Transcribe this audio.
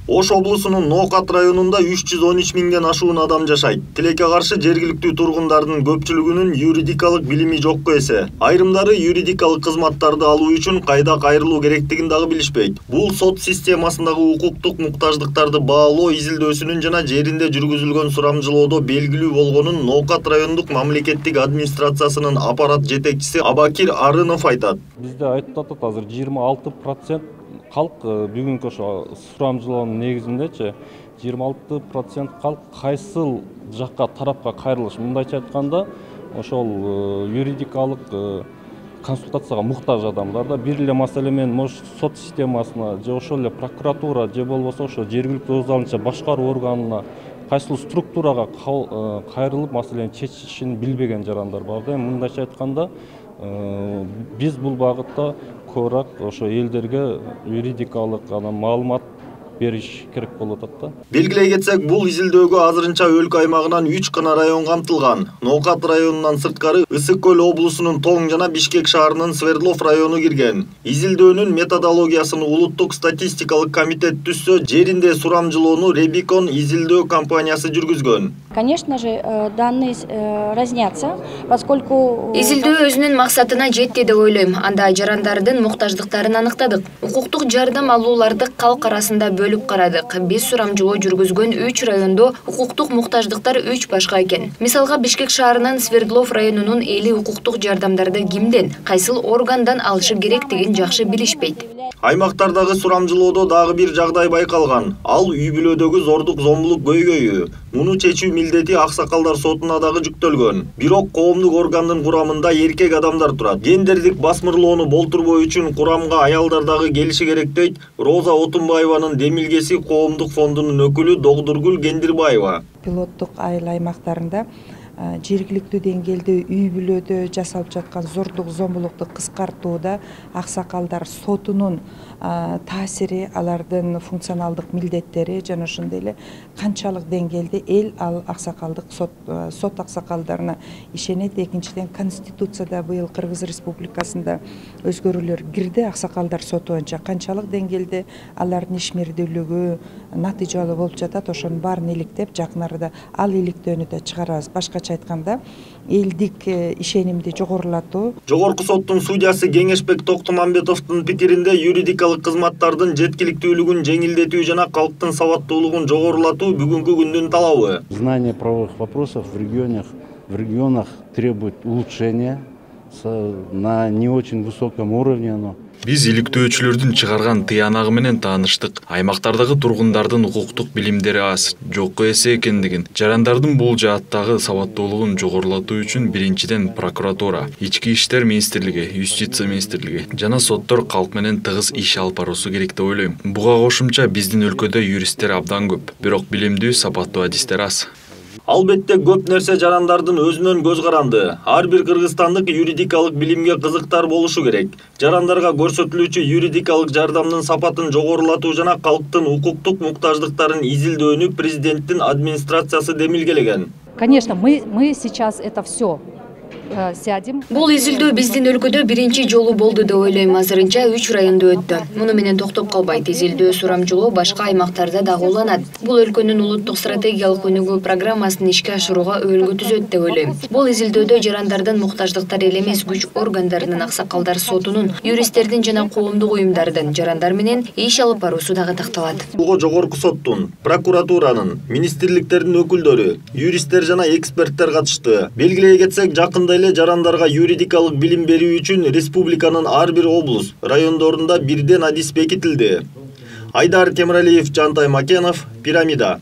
Ош облусунун Ноокат районунда 313 миңден ашуун адам жашайт. Тилекке каршы жергиликтүү тургундардын көпчүлүгүнүн юридикалык билими жокко эсе. Айрымдары юридикалык кызматтарды алуу үчүн кайда кайрылуу керектигин дагы билишпейт. Бул сот системасындагы укуктук муктаждыктарды баалоо изилдөөсүнүн жана жеринде жүргүзүлгөн сурамжылоодо белгилүү болгонун Ноокат райондук мамлекеттик администрациясынын аппарат жетекчиси Абакир Арынов айтат. Бизде айтып атат азыр 26% халк бүгүнкү ошо сурамжылоонун негизиндечи 26% халк кайсыл жакка тарапка кайрылыш. Мындайча айтканда, ошол юридикалык консультацияга муктаж адамдар бир эле маселе менен может сот системасына же ошол эле прокуратура же болбосо ошо жергиликтүү өз алдынча башкаруу органына кайсыл структурага кайрылып маселени чечишин билбеген жарандар бар да. Мындайча айтканда, биз бул багытта көбүрөөк ошо элдерге юридикалык маалымат бериш керек болуп атат да. Белгилей кетсек, бул изилдөөгө азырынча өлкө аймагынан 3 гана район камтылган. Ноокат районунан сырткары Ысык көл облусунун Тоң жана Бишкек шаарынын Свердлов району кирген. Изилдөөнүн методологиясын улуттук статистикалык комитет түзсө, жеринде сурамжылоону Ребикон изилдөө компаниясы жүргүзгөн. Конечно же, данные разнятся, поскольку изилдөө өзүнүн максатына жетти деп ойлойм. Анда жарандардын муктаждыктарын аныктадык. Укуктук жардам алууларды калк арасында бөлүп карадык. Биз сурамжылоо жүргүзгөн 3 райондо укуктук муктаждыктар 3 башка экен. Мисалга Бишкек шаарынын Свердлов районунун эли укуктук жардамдарды кимден, кайсыл органдан алышы керектигин жакшы билишпейт. Аймактардагы сурамжылоодо дагы бир жагдай байкалган. Ал үй бүлөдөгү зордук зомбулук көйгөйү. Муну чечүү милдети аксакалдар сотуна дагы жүктөлгөн. Бирок коомдук органдын курамында эркек адамдар турат. Гендердик басмырлоону болтурбоо үчүн курамга аялдар дагы келиши керек дейт Роза Отунбаеванын демилгеси коомдук фондунун өкүлү Догдургүл Гендирбаева. Пилоттук айыл аймактарында жергиликтүү деңгээлде үй бүлөдө жасалып жаткан зордук зомбулукту кыскартууда аксакалдар сотунун таасири, алардын функционалдык милдеттери жана ошондой эле канчалык деңгээлде эл ал аксакалдык сот аксакалдарына ишенет. Экинчиден, Конституцияда быйыл Кыргыз Республикасында өзгөрүүлөр кирди. Аксакалдар соту боюнча канчалык деңгээлде алардын ишмердүүлүгү натыйжалуу болуп жатат, ошонун баарын иликтеп, жакын арада ал иликтөөнү да чыгарабыз. Башкача айтканда, элдик ишенимди жогорулатуу. Жогорку соттун судьясы Кеңешбек Токтомамбетовдун пикиринде юридикалык кызматтардын жеткиликтүүлүгүн жеңилдетүү жана калктын сабаттуулугун жогорулатуу бүгүнкү күндүн талабы. Знание правовых вопросов в регионах требует улучшения на не очень высоком уровне. Биз иликтөөчүлөрдүн чыгарган тыянагы менен тааныштык. Аймактардагы тургундардын укуктук билимдери аз, жокко эсе экендигин, жарандардын бул жааттагы сабаттуулугун жогорулатуу үчүн биринчиден прокуратура, Ички иштер министрлиги, Юстиция министрлиги жана соттор калк менен тыгыз иш алып баруусу керек деп ойлойм. Буга кошумча биздин өлкөдө юристтер абдан көп, бирок билимдүү, сапаттуу адистер аз. Албетте көп нерсе жарандардын өзүнөн көз каранды. Ар бир кыргызстандык юридикалык билимге кызыктар болушу керек. Жарандарга көрсөтүлүүчү юридикалык жардамдын сапатын жогорулатуу жана калктын укуктук муктаждыктарын изилдөөнү президенттин администрациясы демилгелеген. Конечно, мы сейчас это все сядем. Бул изилдөө биздин өлкөдө биринчи жолу болду деп ойлойм. Азырынча 3 райондо өттү. Муну менен токтоп калбайт. Изилдөө сурамжылоо башка аймактарда дагы уланат. Бул өлкөнүн улуттук стратегиялык өнүгүү программасын ишке ашырууга өбөлгө түзөт деп ойлойм. Бул изилдөөдө жарандардын муктаждыктары эле эмес, күч органдарынын, аксакалдар сотунун, юристтердин жана коомдук уюмдардын жарандар менен иш алып баруусу дагы такталат. Буга жогорку соттун, прокуратуранын, министрликтердин өкүлдөрү, юристтер жана эксперттер катышты. Белгилей кетсек, жакында эле жарандарга юридикалык билим берүү үчүн республиканын ар бир облус, райондорунда бирден адис бекитилди. Айдар Темиралиев, Жантай Макенов, Пирамида.